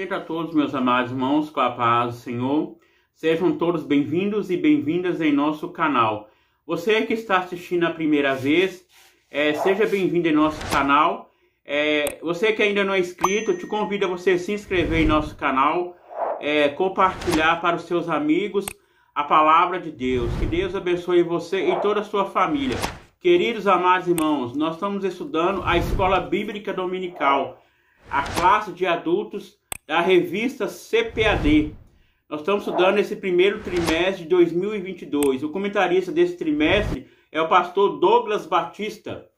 Cumprimento a todos, meus amados irmãos, com a paz do Senhor. Sejam todos bem-vindos e bem-vindas em nosso canal. Você que está assistindo a primeira vez, seja bem-vindo em nosso canal. Você que ainda não é inscrito, eu te convido a você se inscrever em nosso canal, compartilhar para os seus amigos a palavra de Deus. Que Deus abençoe você e toda a sua família. Queridos amados irmãos, nós estamos estudando a Escola Bíblica Dominical, a classe de adultos da revista CPAD. Nós estamos estudando esse primeiro trimestre de 2022. O comentarista desse trimestre é o pastor Douglas Batista.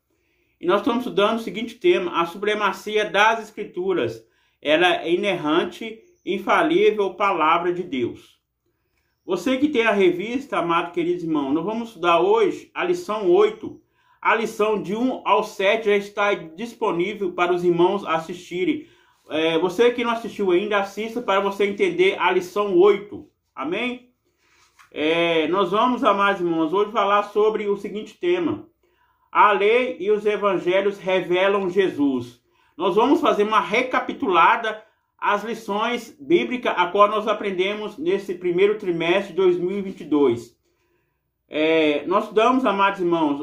E nós estamos estudando o seguinte tema: a supremacia das Escrituras. Ela é inerrante, infalível palavra de Deus. Você que tem a revista, amado queridos irmãos, nós vamos estudar hoje a lição 8. A lição de 1 ao 7 já está disponível para os irmãos assistirem. Você que não assistiu ainda, assista para você entender a lição 8. Amém? Nós vamos, amados irmãos, hoje falar sobre o seguinte tema: a lei e os evangelhos revelam Jesus. Nós vamos fazer uma recapitulada as lições bíblicas a qual nós aprendemos nesse primeiro trimestre de 2022. Nós estudamos, amados irmãos,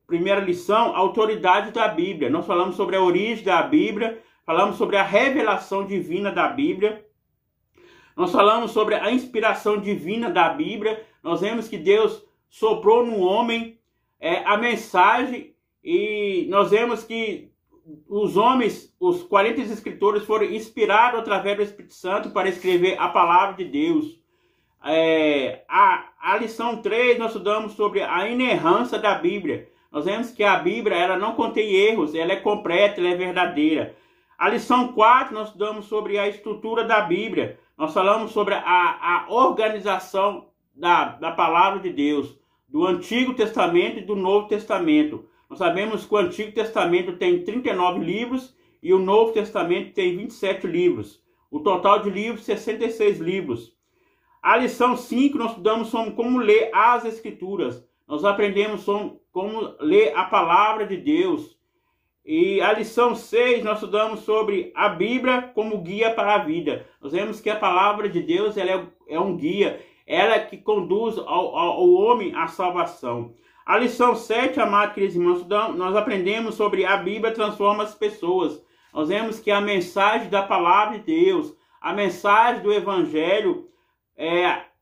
primeira lição, a autoridade da Bíblia. Nós falamos sobre a origem da Bíblia, falamos sobre a revelação divina da Bíblia, nós falamos sobre a inspiração divina da Bíblia. Nós vemos que Deus soprou no homem a mensagem, e nós vemos que os homens, os 40 escritores, foram inspirados através do Espírito Santo para escrever a palavra de Deus. A lição 3, nós estudamos sobre a inerrância da Bíblia. Nós vemos que a Bíblia, ela não contém erros, ela é completa, ela é verdadeira. A lição 4, nós estudamos sobre a estrutura da Bíblia. Nós falamos sobre a organização da palavra de Deus, do Antigo Testamento e do Novo Testamento. Nós sabemos que o Antigo Testamento tem 39 livros e o Novo Testamento tem 27 livros. O total de livros, 66 livros. A lição 5, nós estudamos sobre como ler as Escrituras. Nós aprendemos sobre como ler a palavra de Deus. E a lição 6, nós estudamos sobre a Bíblia como guia para a vida. Nós vemos que a palavra de Deus, ela é um guia. Ela é que conduz ao homem à salvação. A lição 7, amados queridos irmãos, nós aprendemos sobre a Bíblia transforma as pessoas. Nós vemos que a mensagem da palavra de Deus, a mensagem do Evangelho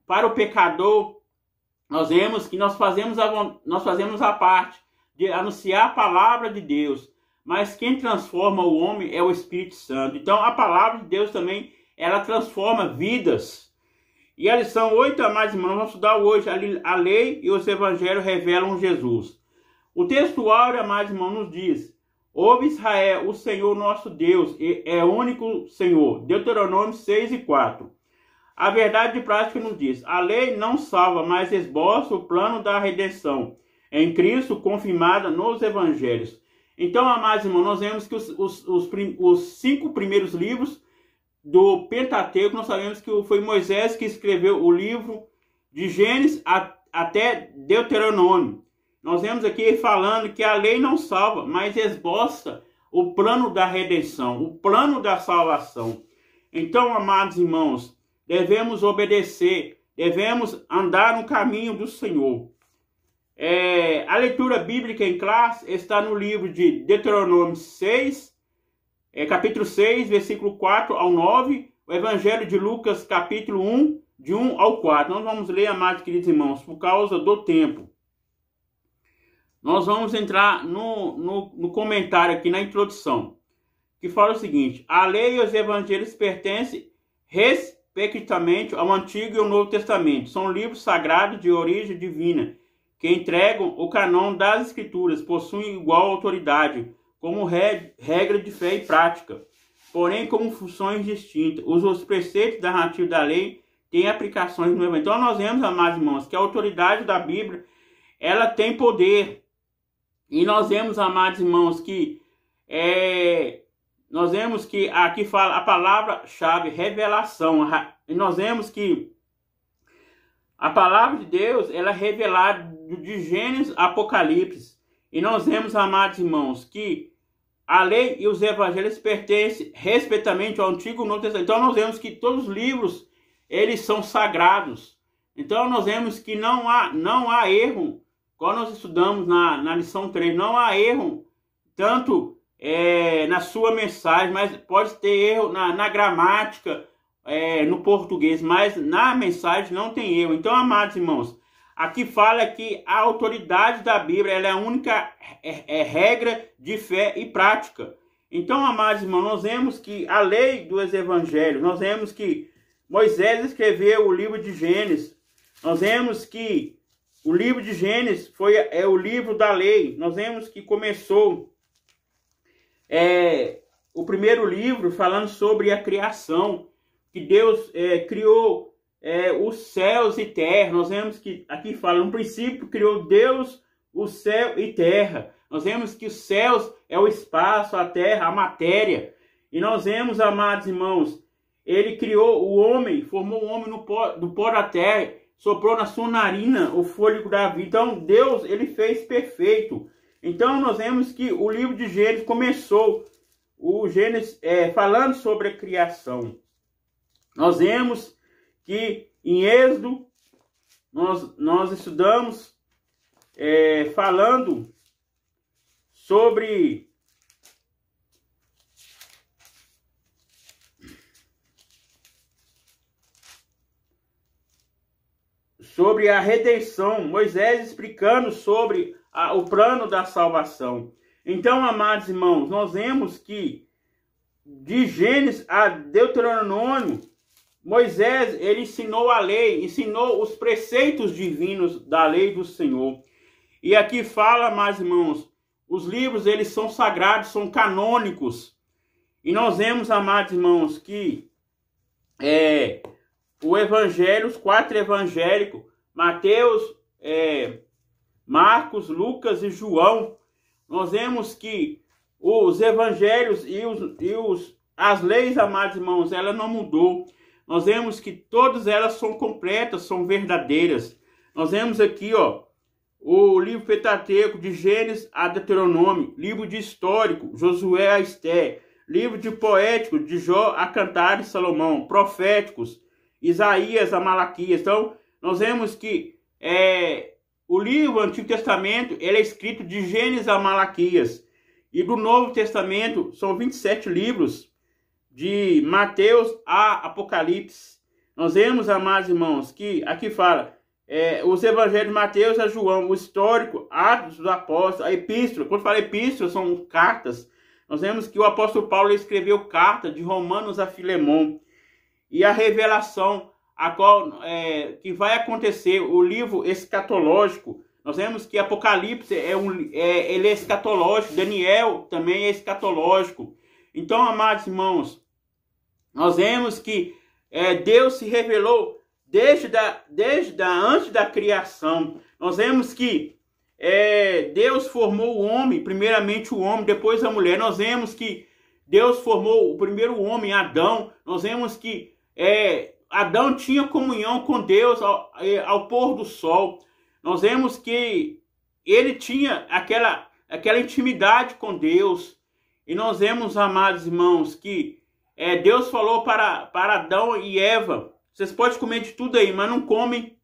para o pecador, nós vemos que nós fazemos a parte de anunciar a palavra de Deus. Mas quem transforma o homem é o Espírito Santo. Então a palavra de Deus também, ela transforma vidas. E a lição 8, amados irmãos, nós vamos estudar hoje a lei e os evangelhos revelam Jesus. O texto áureo, amados irmãos, nos diz: ouve Israel, o Senhor nosso Deus é o único Senhor. Deuteronômio 6 e 4. A verdade de prática nos diz: a lei não salva, mas esboça o plano da redenção em Cristo, confirmada nos evangelhos. Então, amados irmãos, nós vemos que os 5 primeiros livros do Pentateuco, nós sabemos que foi Moisés que escreveu o livro de Gênesis até Deuteronômio. Nós vemos aqui falando que a lei não salva, mas esboça o plano da redenção, o plano da salvação. Então, amados irmãos, devemos obedecer, devemos andar no caminho do Senhor. A leitura bíblica em classe está no livro de Deuteronômio 6, capítulo 6, versículo 4 ao 9, o Evangelho de Lucas, capítulo 1, de 1 ao 4. Nós vamos ler, amados queridos irmãos, por causa do tempo. Nós vamos entrar no comentário aqui, na introdução, que fala o seguinte: a lei e os evangelhos pertencem respectivamente ao Antigo e ao Novo Testamento. São livros sagrados de origem divina, que entregam o canon das Escrituras, possuem igual autoridade, como regra de fé e prática, porém como funções distintas. Os preceitos da narrativa da lei têm aplicações no Evangelho. Então nós vemos, amados irmãos, que a autoridade da Bíblia, ela tem poder. E nós vemos, amados irmãos, que aqui fala a palavra-chave, revelação. E nós vemos que a palavra de Deus, ela é revelada de Gênesis a Apocalipse. E nós vemos, amados irmãos, que a lei e os evangelhos pertencem respectivamente ao Antigo e ao Novo Testamento. Então nós vemos que todos os livros, eles são sagrados. Então nós vemos que não há erro, quando nós estudamos na lição 3, não há erro, tanto na sua mensagem, mas pode ter erro na gramática, no português, mas na mensagem não tem erro. Então, amados irmãos, aqui fala que a autoridade da Bíblia ela é a única regra de fé e prática. Então, amados irmãos, nós vemos que a lei dos evangelhos, nós vemos que Moisés escreveu o livro de Gênesis, nós vemos que o livro de Gênesis é o livro da lei, nós vemos que começou o primeiro livro falando sobre a criação, que Deus criou os céus e terra. Nós vemos que aqui fala, no princípio criou Deus o céu e terra. Nós vemos que os céus é o espaço, a terra, a matéria. E nós vemos, amados irmãos, ele criou o homem, formou o homem do pó da terra, soprou na sua narina o fôlego da vida. Então Deus, ele fez perfeito. Então nós vemos que o livro de Gênesis começou, o Gênesis falando sobre a criação. Nós vemos que em Êxodo, nós estudamos falando sobre a redenção, Moisés explicando sobre o plano da salvação. Então, amados irmãos, nós vemos que de Gênesis a Deuteronômio, Moisés, ele ensinou a lei, ensinou os preceitos divinos da lei do Senhor. E aqui fala, amados irmãos, os livros, eles são sagrados, são canônicos. E nós vemos, amados irmãos, que o evangelho, os 4 evangélicos, Mateus, Marcos, Lucas e João, nós vemos que os evangelhos as leis, amados irmãos, ela não mudou. Nós vemos que todas elas são completas, são verdadeiras. Nós vemos aqui, o livro Pentateuco, de Gênesis a Deuteronômio, livro de histórico, Josué a Esté, livro de poético, de Jó a Cantares, Salomão, proféticos, Isaías a Malaquias. Então, nós vemos que o livro Antigo Testamento ele é escrito de Gênesis a Malaquias. E do Novo Testamento são 27 livros, de Mateus a Apocalipse. Nós vemos, amados irmãos, que aqui fala os evangelhos de Mateus a João, o histórico, Atos dos Apóstolos, a epístola. Quando fala epístola, são cartas. Nós vemos que o apóstolo Paulo escreveu carta de Romanos a Filemão. E a revelação, que vai acontecer, o livro escatológico. Nós vemos que Apocalipse ele é escatológico, Daniel também é escatológico. Então, amados irmãos, nós vemos que Deus se revelou desde antes da criação. Nós vemos que Deus formou o homem, primeiramente o homem, depois a mulher. Nós vemos que Deus formou o primeiro homem, Adão. Nós vemos que Adão tinha comunhão com Deus ao pôr do sol. Nós vemos que ele tinha aquela intimidade com Deus. E nós vemos, amados irmãos, que Deus falou para Adão e Eva: vocês podem comer de tudo aí, mas não comem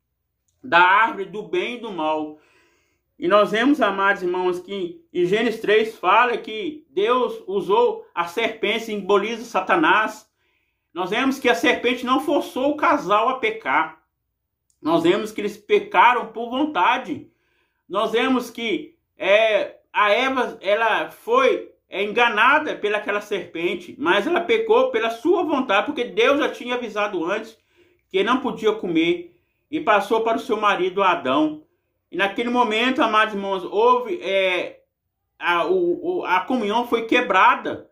da árvore do bem e do mal. E nós vemos, amados irmãos, que em Gênesis 3 fala que Deus usou a serpente, simboliza Satanás. Nós vemos que a serpente não forçou o casal a pecar. Nós vemos que eles pecaram por vontade. Nós vemos que a Eva ela foi enganada pelaquela serpente, mas ela pecou pela sua vontade, porque Deus já tinha avisado antes que não podia comer, e passou para o seu marido Adão. E naquele momento, amados irmãos, houve a comunhão foi quebrada.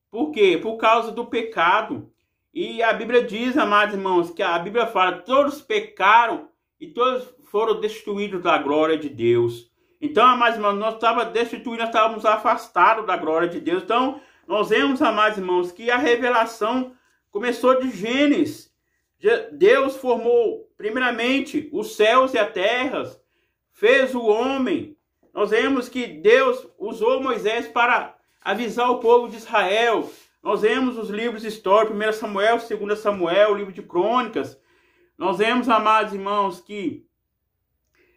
Por quê? Por causa do pecado. E a Bíblia diz, amados irmãos, que a Bíblia fala: todos pecaram e todos foram destituídos da glória de Deus. Então, amados irmãos, nós estávamos destituídos, nós estávamos afastados da glória de Deus. Então, nós vemos, amados irmãos, que a revelação começou de Gênesis. Deus formou, primeiramente, os céus e a terra, fez o homem. Nós vemos que Deus usou Moisés para avisar o povo de Israel. Nós vemos os livros históricos, 1 Samuel, 2 Samuel, o livro de Crônicas. Nós vemos, amados irmãos, que...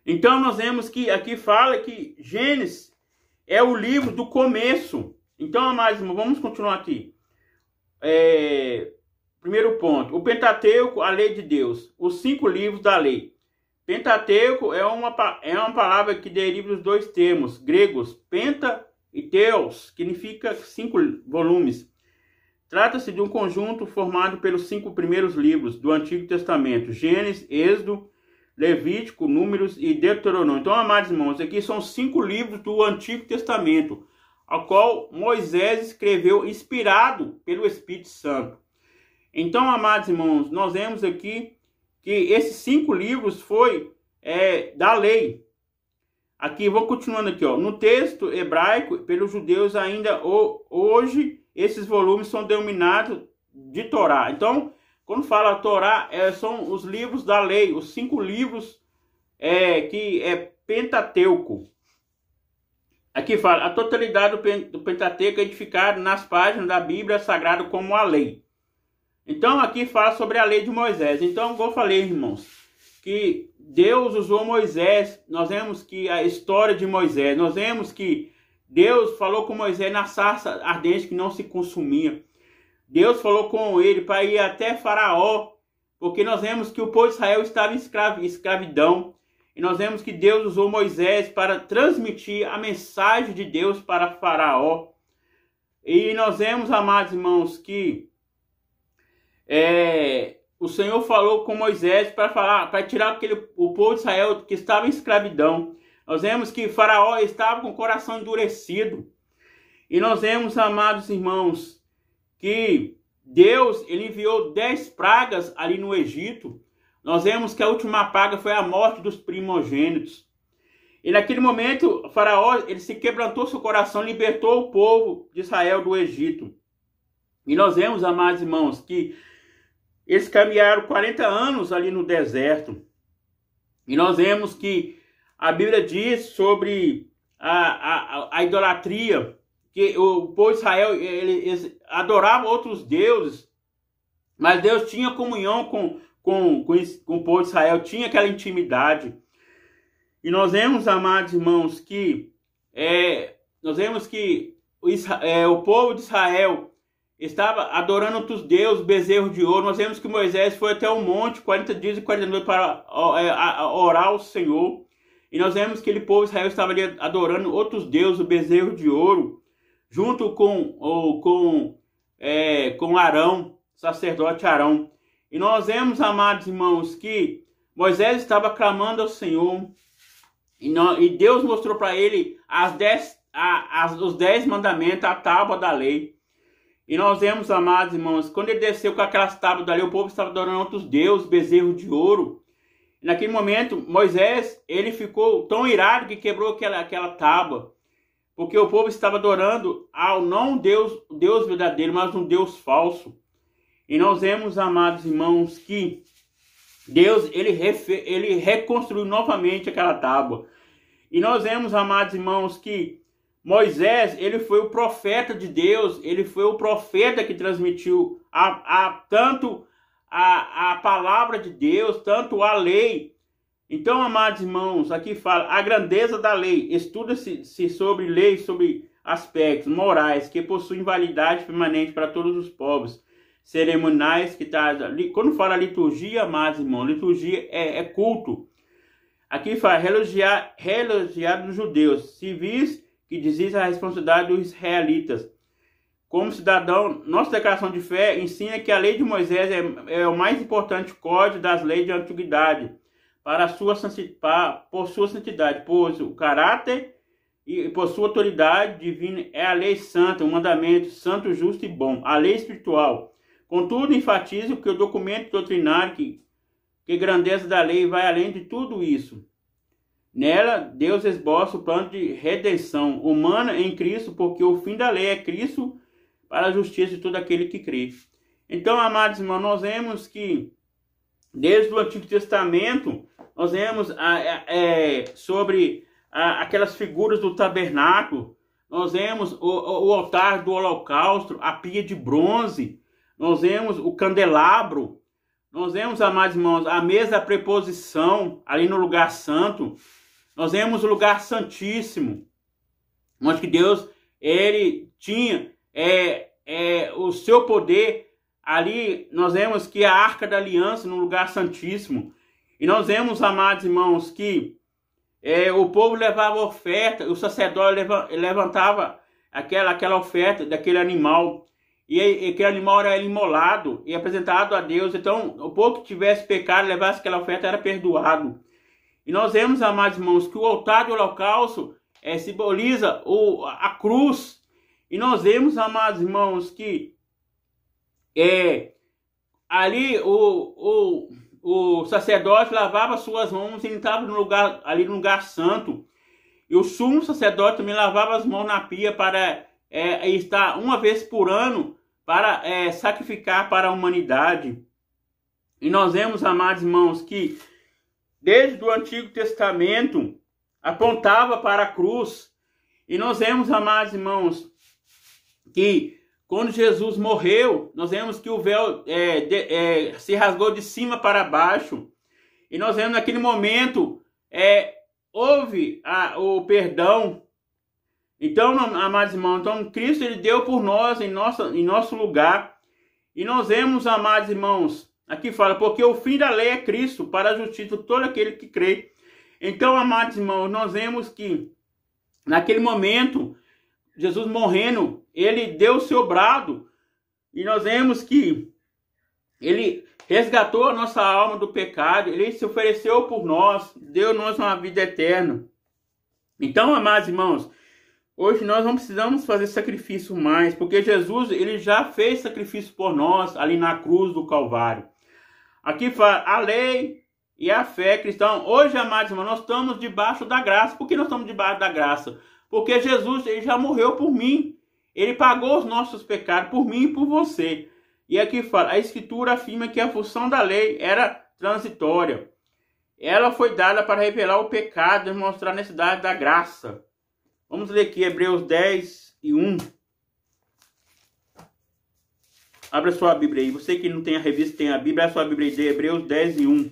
Então nós vemos que aqui fala que Gênesis é o livro do começo. Então, amados irmãos, vamos continuar aqui. Primeiro ponto, o Pentateuco, a lei de Deus, os 5 livros da lei. Pentateuco é uma palavra que deriva dos 2 termos gregos, penta e teos, que significa 5 volumes. Trata-se de um conjunto formado pelos 5 primeiros livros do Antigo Testamento, Gênesis, Êxodo, Levítico, Números e Deuteronômio. Então, amados irmãos, aqui são 5 livros do Antigo Testamento, ao qual Moisés escreveu inspirado pelo Espírito Santo. Então, amados irmãos, nós vemos aqui que esses 5 livros foi da lei. Aqui, vou continuando aqui, ó. No texto hebraico, pelos judeus ainda hoje, esses volumes são denominados de Torá. Então, quando fala Torá, são os livros da lei, os 5 livros que é Pentateuco. Aqui fala, a totalidade do Pentateuco é edificada nas páginas da Bíblia Sagrada como a lei. Então, aqui fala sobre a lei de Moisés. Então, como eu falei, irmãos, que Deus usou Moisés. Nós vemos que a história de Moisés, nós vemos que Deus falou com Moisés na sarça ardente que não se consumia. Deus falou com ele para ir até Faraó, porque nós vemos que o povo de Israel estava em escravidão. E nós vemos que Deus usou Moisés para transmitir a mensagem de Deus para Faraó. E nós vemos, amados irmãos, que o Senhor falou com Moisés para tirar o povo de Israel que estava em escravidão. Nós vemos que Faraó estava com o coração endurecido. E nós vemos, amados irmãos, que Deus ele enviou 10 pragas ali no Egito. Nós vemos que a última praga foi a morte dos primogênitos. E naquele momento, Faraó ele se quebrantou seu coração, libertou o povo de Israel do Egito. E nós vemos, amados irmãos, que eles caminharam 40 anos ali no deserto. E nós vemos que a Bíblia diz sobre a idolatria, que o povo de Israel eles adoravam outros deuses, mas Deus tinha comunhão com o povo de Israel, tinha aquela intimidade. E nós vemos, amados irmãos, que o povo de Israel estava adorando outros deuses, bezerro de ouro. Nós vemos que Moisés foi até o monte 40 dias e 40 noites para orar ao Senhor. E nós vemos que aquele povo de Israel estava ali adorando outros deuses, o bezerro de ouro, junto com Arão, sacerdote Arão. E nós vemos, amados irmãos, que Moisés estava clamando ao Senhor. E Deus mostrou para ele os 10 mandamentos, a tábua da lei. E nós vemos, amados irmãos, quando ele desceu com aquelas tábuas da lei, o povo estava adorando outros deuses, bezerro de ouro. E naquele momento, Moisés, ele ficou tão irado que quebrou aquela tábua. Porque o povo estava adorando ao não Deus verdadeiro, mas um Deus falso. E nós vemos, amados irmãos, que Deus, ele reconstruiu novamente aquela tábua. E nós vemos, amados irmãos, que Moisés, ele foi o profeta de Deus, ele foi o profeta que transmitiu tanto a palavra de Deus, tanto a lei. Então, amados irmãos, aqui fala a grandeza da lei. Estuda-se sobre lei, sobre aspectos morais que possuem validade permanente para todos os povos. Cerimoniais que traz ali. Quando fala liturgia, amados irmãos, liturgia é culto. Aqui fala relogiar dos judeus, civis que dizem a responsabilidade dos israelitas. Como cidadão, nossa declaração de fé ensina que a lei de Moisés é o mais importante código das leis de antiguidade, por sua santidade, pois o caráter e por sua autoridade divina é a lei santa, o mandamento santo, justo e bom, a lei espiritual. Contudo, enfatizo que o documento doutrinário que grandeza da lei vai além de tudo isso. Nela, Deus esboça o plano de redenção humana em Cristo, porque o fim da lei é Cristo para a justiça de todo aquele que crê. Então, amados irmãos, nós vemos que desde o Antigo Testamento, nós vemos sobre aquelas figuras do tabernáculo, nós vemos o altar do holocausto, a pia de bronze, nós vemos o candelabro, nós vemos, amados irmãos, a mesa da preposição ali no lugar santo, nós vemos o lugar santíssimo, onde que Deus, ele tinha o seu poder. Ali nós vemos que a arca da aliança no lugar santíssimo. E nós vemos, amados irmãos, que o povo levava oferta, o sacerdote levantava aquela oferta daquele animal. E aquele animal era imolado e apresentado a Deus. Então, o povo que tivesse pecado, levasse aquela oferta, era perdoado. E nós vemos, amados irmãos, que o altar do holocausto simboliza a cruz. E nós vemos, amados irmãos, que ali o sacerdote lavava suas mãos e ele estava ali no lugar santo. E o sumo sacerdote também lavava as mãos na pia para estar uma vez por ano para sacrificar para a humanidade. E nós vemos, amados irmãos, que desde o Antigo Testamento apontava para a cruz. E nós vemos, amados irmãos, que quando Jesus morreu, nós vemos que o véu se rasgou de cima para baixo. E nós vemos naquele momento, houve o perdão. Então, amados irmãos, então Cristo ele deu por nós em nosso lugar. E nós vemos, amados irmãos, aqui fala, porque o fim da lei é Cristo, para a justiça de todo aquele que crê. Então, amados irmãos, nós vemos que naquele momento, Jesus morrendo, ele deu o seu brado. E nós vemos que ele resgatou a nossa alma do pecado. Ele se ofereceu por nós, deu-nos uma vida eterna. Então, amados irmãos, hoje nós não precisamos fazer sacrifício mais, porque Jesus ele já fez sacrifício por nós ali na cruz do Calvário. Aqui fala a lei e a fé cristã. Hoje, amados irmãos, nós estamos debaixo da graça. Por que nós estamos debaixo da graça? Porque Jesus ele já morreu por mim. Ele pagou os nossos pecados por mim e por você. E aqui fala, a Escritura afirma que a função da lei era transitória. Ela foi dada para revelar o pecado e mostrar a necessidade da graça. Vamos ler aqui Hebreus 10 e 1. Abra sua Bíblia aí. Você que não tem a revista, tem a Bíblia, a sua Bíblia aí de Hebreus 10 e 1.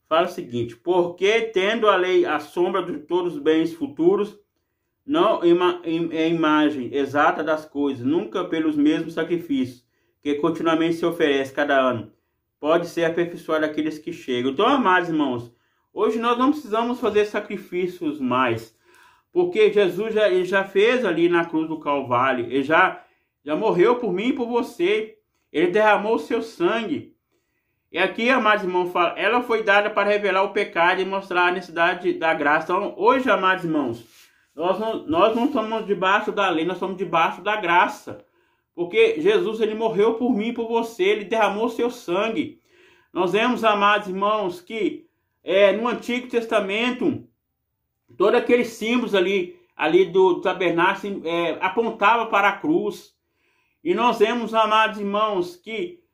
Fala o seguinte, porque tendo a lei a sombra de todos os bens futuros, não é imagem exata das coisas, nunca pelos mesmos sacrifícios, que continuamente se oferece cada ano, pode ser aperfeiçoado aqueles que chegam. Então, amados irmãos, hoje nós não precisamos fazer sacrifícios mais, porque Jesus já fez ali na cruz do Calvário, ele já morreu por mim e por você, ele derramou o seu sangue. E aqui, amados irmãos, fala, ela foi dada para revelar o pecado e mostrar a necessidade da graça. Então, hoje, amados irmãos, nós não estamos debaixo da lei, nós estamos debaixo da graça. Porque Jesus, ele morreu por mim e por você, ele derramou o seu sangue. Nós vemos, amados irmãos, que no Antigo Testamento, todos aqueles símbolos ali do tabernáculo apontava para a cruz. E nós vemos, amados irmãos, que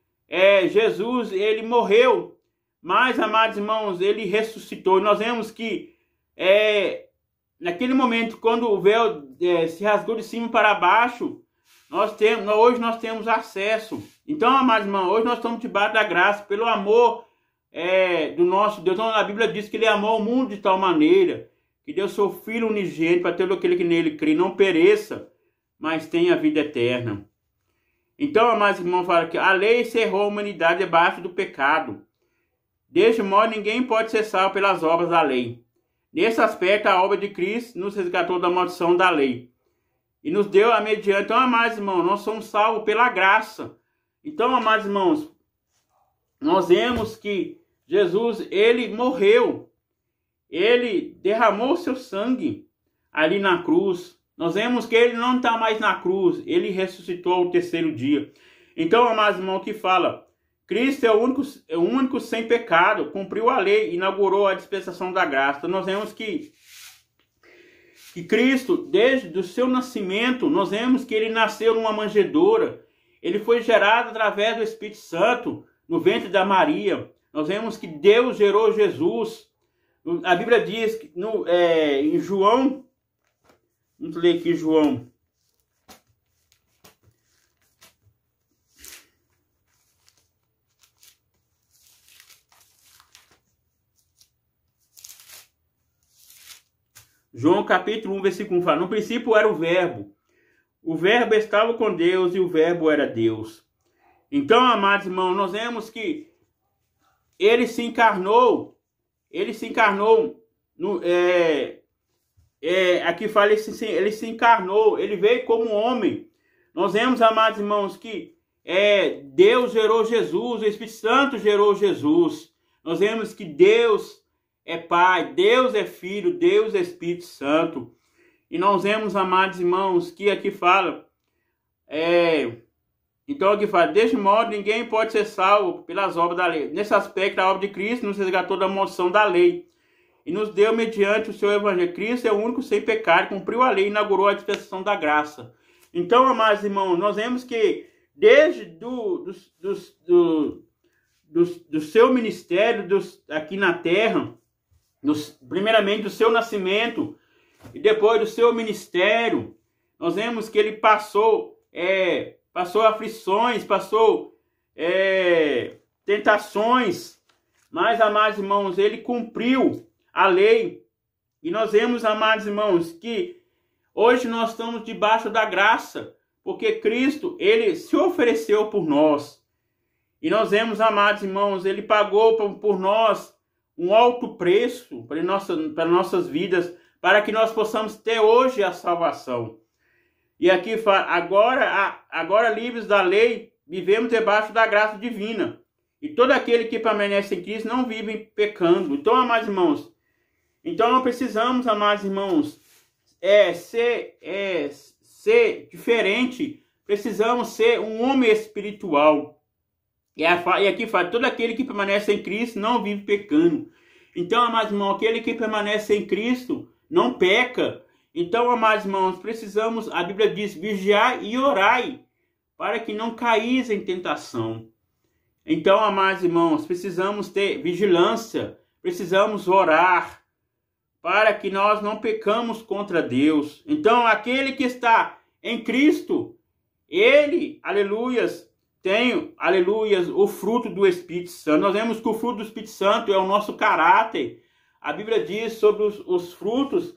Jesus, ele morreu, mas, amados irmãos, ele ressuscitou. E nós vemos que naquele momento, quando o véu se rasgou de cima para baixo, hoje nós temos acesso. Então, amados irmãos, hoje nós estamos debaixo da graça, pelo amor do nosso Deus. Então, a Bíblia diz que ele amou o mundo de tal maneira, que deu seu Filho unigênito, para todo aquele que nele crê, não pereça, mas tenha a vida eterna. Então, amados irmãos, fala que a lei encerrou a humanidade debaixo do pecado. Deste modo, ninguém pode ser salvo pelas obras da lei. Nesse aspecto, a obra de Cristo nos resgatou da maldição da lei e nos deu a mediante. Então, amados irmãos, nós somos salvos pela graça. Então, amados irmãos, nós vemos que Jesus, ele morreu. Ele derramou o seu sangue ali na cruz. Nós vemos que ele não está mais na cruz, ele ressuscitou ao terceiro dia. Então, amados irmãos, que fala Cristo é o único sem pecado, cumpriu a lei, inaugurou a dispensação da graça. Então, nós vemos que Cristo, desde o seu nascimento, nós vemos que ele nasceu numa manjedoura. Ele foi gerado através do Espírito Santo, no ventre da Maria. Nós vemos que Deus gerou Jesus. A Bíblia diz que em João, vamos ler aqui João. João capítulo 1, versículo 1 fala: no princípio era o Verbo estava com Deus e o Verbo era Deus. Então, amados irmãos, nós vemos que ele se encarnou, aqui fala, ele se encarnou, ele veio como homem. Nós vemos, amados irmãos, que Deus gerou Jesus, o Espírito Santo gerou Jesus. Nós vemos que Deus é Pai, Deus é Filho, Deus é Espírito Santo. E nós vemos, amados irmãos, que aqui fala, então aqui fala, deste modo ninguém pode ser salvo pelas obras da lei. Nesse aspecto, a obra de Cristo nos resgatou da maldição da lei e nos deu mediante o seu evangelho. Cristo é o único sem pecado, cumpriu a lei e inaugurou a dispensação da graça. Então, amados irmãos, nós vemos que desde do seu ministério aqui na terra, primeiramente do seu nascimento e depois do seu ministério, nós vemos que ele passou aflições, passou tentações, mas, amados irmãos, ele cumpriu a lei. E nós vemos, amados irmãos, que hoje nós estamos debaixo da graça, porque Cristo, ele se ofereceu por nós. E nós vemos, amados irmãos, ele pagou por nós um alto preço para nossas vidas, para que nós possamos ter hoje a salvação. E aqui fala, agora livres da lei, vivemos debaixo da graça divina. E todo aquele que permanece em Cristo não vive pecando. Então, amados irmãos, não precisamos, amados irmãos, ser diferente. Precisamos ser um homem espiritual. E aqui fala, todo aquele que permanece em Cristo não vive pecando. Então, amados irmãos, aquele que permanece em Cristo não peca. Então, amados irmãos, precisamos, a Bíblia diz, vigiar e orai, para que não caís em tentação. Então, amados irmãos, precisamos ter vigilância, precisamos orar, para que nós não pecamos contra Deus. Então, aquele que está em Cristo, ele, aleluias, tem, aleluias, o fruto do Espírito Santo. Nós vemos que o fruto do Espírito Santo é o nosso caráter. A Bíblia diz sobre os frutos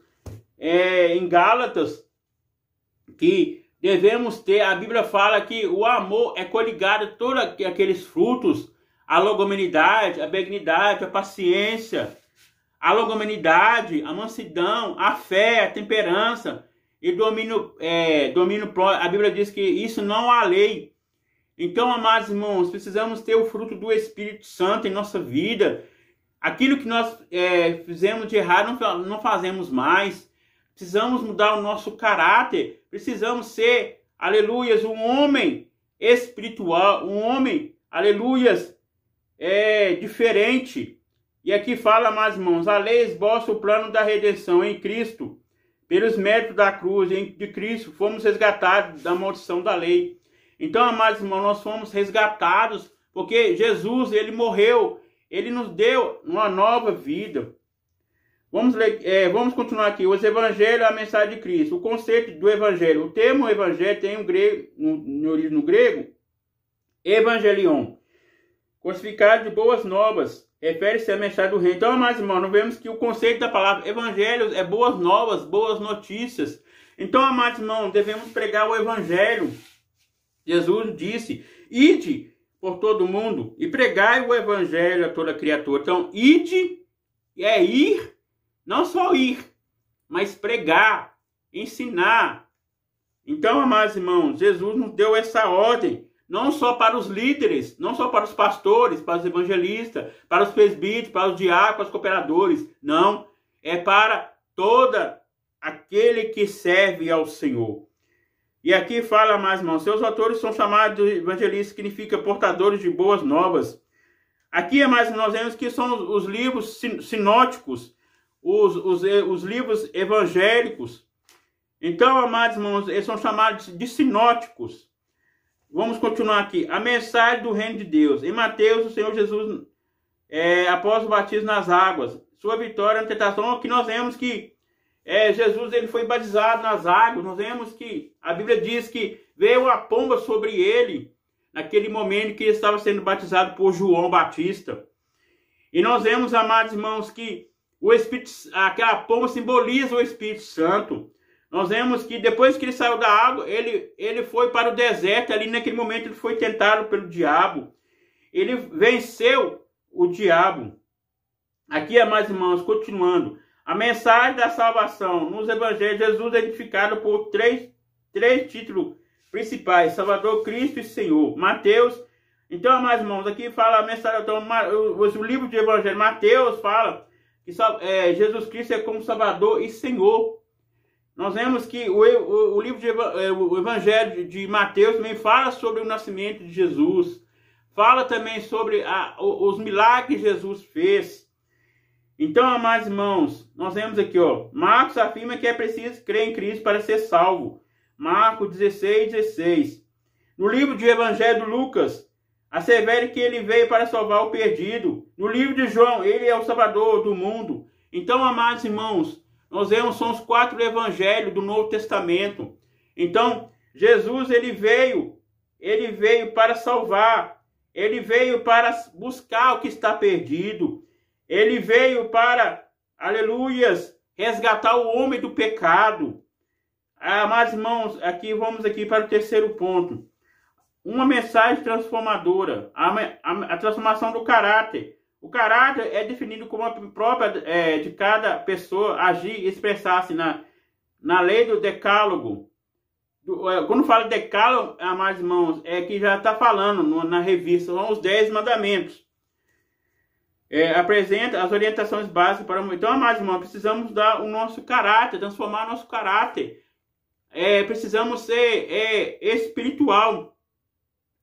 em Gálatas que devemos ter. A Bíblia fala que o amor é coligado a todos aqueles frutos: a longanimidade, a benignidade, a paciência, a longanimidade, a mansidão, a fé, a temperança e domínio próprio. A Bíblia diz que isso não há lei. Então, amados irmãos, precisamos ter o fruto do Espírito Santo em nossa vida. Aquilo que nós fizemos de errado, não fazemos mais. Precisamos mudar o nosso caráter. Precisamos ser, aleluias, um homem espiritual, um homem, aleluias, diferente. E aqui fala, amados irmãos, a lei esboça o plano da redenção em Cristo. Pelos méritos da cruz de Cristo, fomos resgatados da maldição da lei. Então, amados irmãos, nós fomos resgatados, porque Jesus, ele morreu, ele nos deu uma nova vida. Vamos continuar aqui. Os evangelhos, a mensagem de Cristo. O conceito do evangelho. O termo evangelho tem no grego, evangelion, codificado de boas novas, refere-se à mensagem do reino. Então, amados irmãos, nós vemos que o conceito da palavra evangelho é boas novas, boas notícias. Então, amados irmãos, devemos pregar o evangelho. Jesus disse, ide por todo mundo e pregai o evangelho a toda criatura. Então, ide é ir, não só ir, mas pregar, ensinar. Então, amados irmãos, Jesus nos deu essa ordem, não só para os líderes, não só para os pastores, para os evangelistas, para os presbíteros, para os diáconos, para os cooperadores. Não, é para todo aquele que serve ao Senhor. E aqui fala, amados irmãos, seus autores são chamados de evangelistas, significa portadores de boas novas. Aqui, amados, nós vemos que são os livros sinóticos, os livros evangélicos. Então, amados irmãos, eles são chamados de sinóticos. Vamos continuar aqui. A mensagem do reino de Deus. Em Mateus, o Senhor Jesus, após o batismo nas águas, sua vitória na tentação, aqui nós vemos que Jesus ele foi batizado nas águas. Nós vemos que a Bíblia diz que veio a pomba sobre ele, naquele momento que ele estava sendo batizado por João Batista. E nós vemos, amados irmãos, que aquela pomba simboliza o Espírito Santo. Nós vemos que depois que ele saiu da água, ele foi para o deserto. Ali naquele momento ele foi tentado pelo diabo. Ele venceu o diabo. Aqui, amados irmãos, continuando. A mensagem da salvação nos evangelhos, Jesus é identificado por três títulos principais: Salvador, Cristo e Senhor. Mateus. Então, amados irmãos, aqui fala a mensagem. Então, o livro de evangelho, Mateus fala que Jesus Cristo é como Salvador e Senhor. Nós vemos que o evangelho de Mateus também fala sobre o nascimento de Jesus. Fala também sobre os milagres que Jesus fez. Então, amados irmãos, nós vemos aqui, Marcos afirma que é preciso crer em Cristo para ser salvo. Marcos 16:16. No livro de Evangelho de Lucas, assevera que ele veio para salvar o perdido. No livro de João, ele é o Salvador do mundo. Então, amados irmãos, nós vemos, são os 4 evangelhos do Novo Testamento. Então, Jesus, ele veio para salvar. Ele veio para buscar o que está perdido. Ele veio para, aleluias, resgatar o homem do pecado. Amados irmãos, vamos para o terceiro ponto. Uma mensagem transformadora. A transformação do caráter. O caráter é definido como a própria de cada pessoa agir e expressar-se na lei do decálogo. Quando fala decálogo, amados irmãos, é que já está falando na revista, são os 10 mandamentos. Apresenta as orientações básicas para o... Então, amados irmãos, precisamos dar o nosso caráter, transformar o nosso caráter. Precisamos ser espiritual.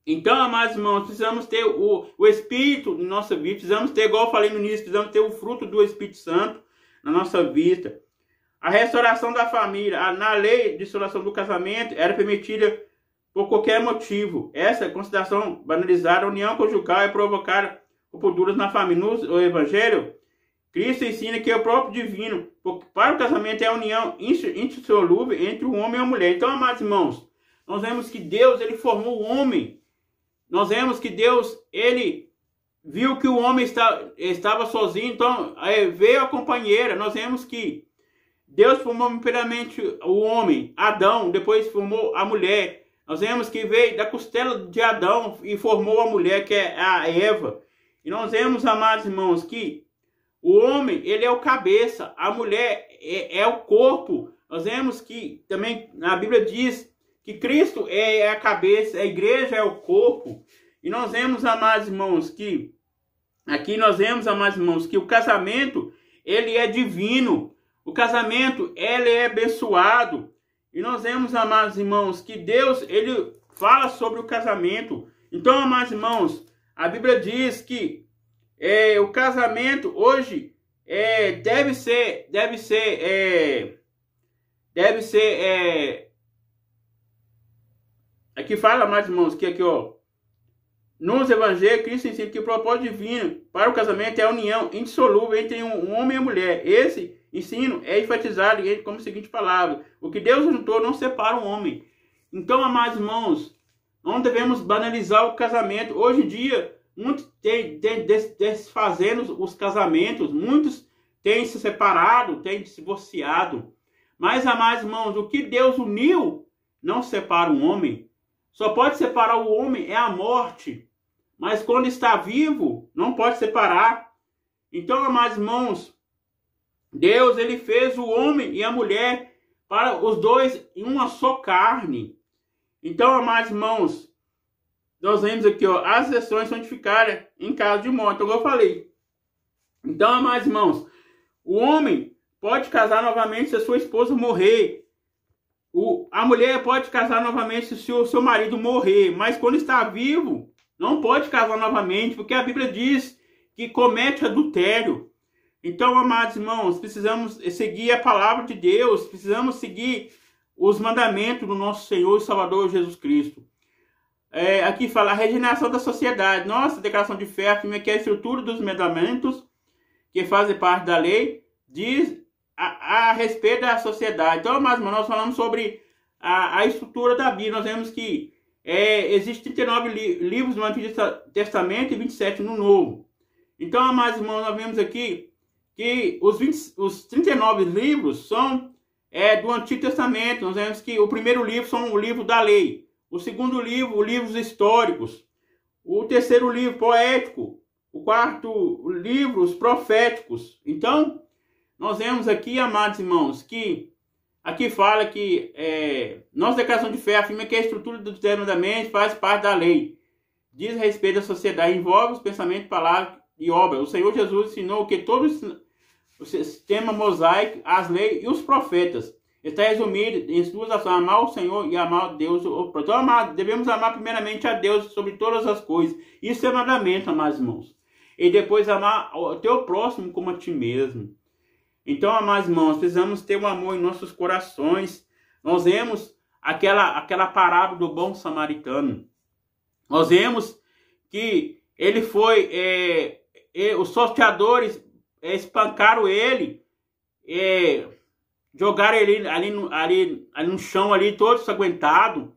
Então, amados irmãos, precisamos ter o Espírito na nossa vida. Precisamos ter, igual eu falei no início, precisamos ter o fruto do Espírito Santo na nossa vida. A restauração da família. Na lei de restauração do casamento, era permitida por qualquer motivo. Essa consideração banalizada, a união conjugal é provocar rupturas na família. No Evangelho, Cristo ensina que é o próprio divino. Para o casamento é a união indissolúvel entre o homem e a mulher. Então, amados irmãos, nós vemos que Deus ele formou o homem. Nós vemos que Deus, ele viu que o homem estava sozinho, então veio a companheira. Nós vemos que Deus formou primeiramente o homem, Adão, depois formou a mulher. Nós vemos que veio da costela de Adão e formou a mulher, que é a Eva. E nós vemos, amados irmãos, que o homem, ele é o cabeça, a mulher é o corpo. Nós vemos que também a Bíblia diz que Cristo é a cabeça, a igreja é o corpo. E nós vemos, amados irmãos, que o casamento, ele é divino. O casamento, ele é abençoado. E nós vemos, amados irmãos, que Deus, ele fala sobre o casamento. Então, amados irmãos, a Bíblia diz que o casamento hoje deve ser aqui fala, mais irmãos, que aqui, nos evangelhos, Cristo ensina que o propósito divino para o casamento é a união indissolúvel entre um homem e uma mulher. Esse ensino é enfatizado como seguinte palavra: o que Deus juntou não separa um homem. Então, amados irmãos, não devemos banalizar o casamento. Hoje em dia, muitos têm desfazendo os casamentos, muitos têm se separado, têm se divorciado. Mas, amados irmãos, o que Deus uniu não separa um homem. Só pode separar o homem é a morte. Mas quando está vivo, não pode separar. Então, amados irmãos, Deus ele fez o homem e a mulher para os dois em uma só carne. Então, amados irmãos, nós vemos aqui, as exceções santificadas em caso de morte. Então, como eu falei. Então, amados irmãos, o homem pode casar novamente se a sua esposa morrer. a mulher pode casar novamente se o seu marido morrer, mas quando está vivo, não pode casar novamente, porque a Bíblia diz que comete adultério. Então, amados irmãos, precisamos seguir a palavra de Deus, precisamos seguir os mandamentos do nosso Senhor e Salvador Jesus Cristo. Aqui fala a regeneração da sociedade. Nossa declaração de fé afirma que a estrutura dos mandamentos que fazem parte da lei diz a respeito da sociedade. Então, amados irmãos, nós falamos sobre a estrutura da Bíblia. Nós vemos que existem 39 livros no Antigo Testamento e 27 no Novo. Então, amados irmãos, nós vemos aqui que os 39 livros são do Antigo Testamento. Nós vemos que o primeiro livro são o livro da lei. O segundo livro, livros históricos. O terceiro livro, poético. O quarto livro, os proféticos. Então, nós vemos aqui, amados irmãos, que aqui fala que nossa declaração de fé afirma que a estrutura dos 10 mandamentos faz parte da lei. Diz a respeito da sociedade, envolve os pensamentos, palavras e obras. O Senhor Jesus ensinou que todo o sistema mosaico, as leis e os profetas está resumido em duas ações: amar o Senhor e amar a Deus. Então, devemos amar primeiramente a Deus sobre todas as coisas. Isso é mandamento, amados irmãos. E depois amar o teu próximo como a ti mesmo. Então, amados irmãos, precisamos ter um amor em nossos corações. Nós vemos aquela parábola do bom samaritano. Nós vemos que ele foi, os sorteadores espancaram ele, jogaram ele ali no chão, ali todo ensanguentado.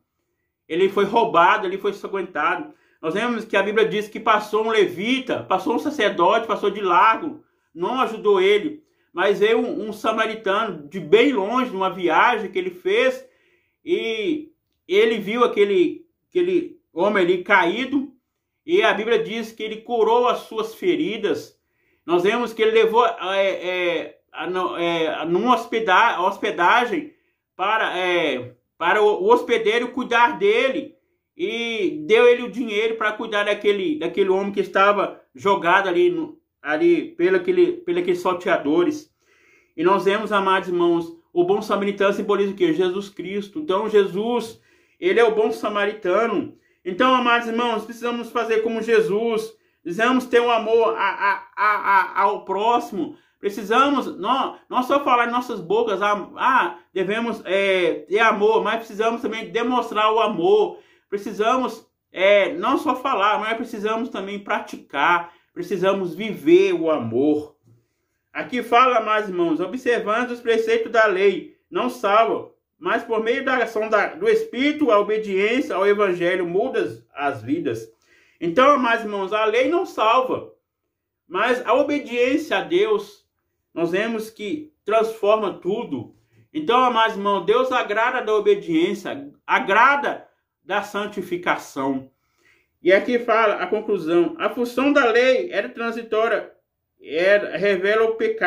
Ele foi roubado, ele foi ensanguentado. Nós vemos que a Bíblia diz que passou um levita, passou um sacerdote, passou de largo, não ajudou ele. Mas veio um samaritano de bem longe, numa viagem que ele fez, e ele viu aquele homem ali caído, e a Bíblia diz que ele curou as suas feridas. Nós vemos que ele levou numa hospedagem para o hospedeiro cuidar dele, e deu ele o dinheiro para cuidar daquele homem que estava jogado ali pelos salteadores. E nós vemos, amados irmãos, o bom samaritano simboliza o quê? Jesus Cristo. Então, Jesus, ele é o bom samaritano. Então, amados irmãos, precisamos fazer como Jesus. Precisamos ter um amor ao próximo. Precisamos, não só falar em nossas bocas, devemos ter amor, mas precisamos também demonstrar o amor. Precisamos não só falar, mas precisamos também praticar. Precisamos viver o amor. Aqui fala, mais irmãos, observando os preceitos da lei, não salva, mas por meio da ação do Espírito, a obediência ao Evangelho muda as vidas. Então, mais irmãos, a lei não salva, mas a obediência a Deus, nós vemos que transforma tudo. Então, amados irmãos, Deus agrada da obediência, agrada da santificação. E aqui fala a conclusão: a função da lei era transitória, revela o pecado.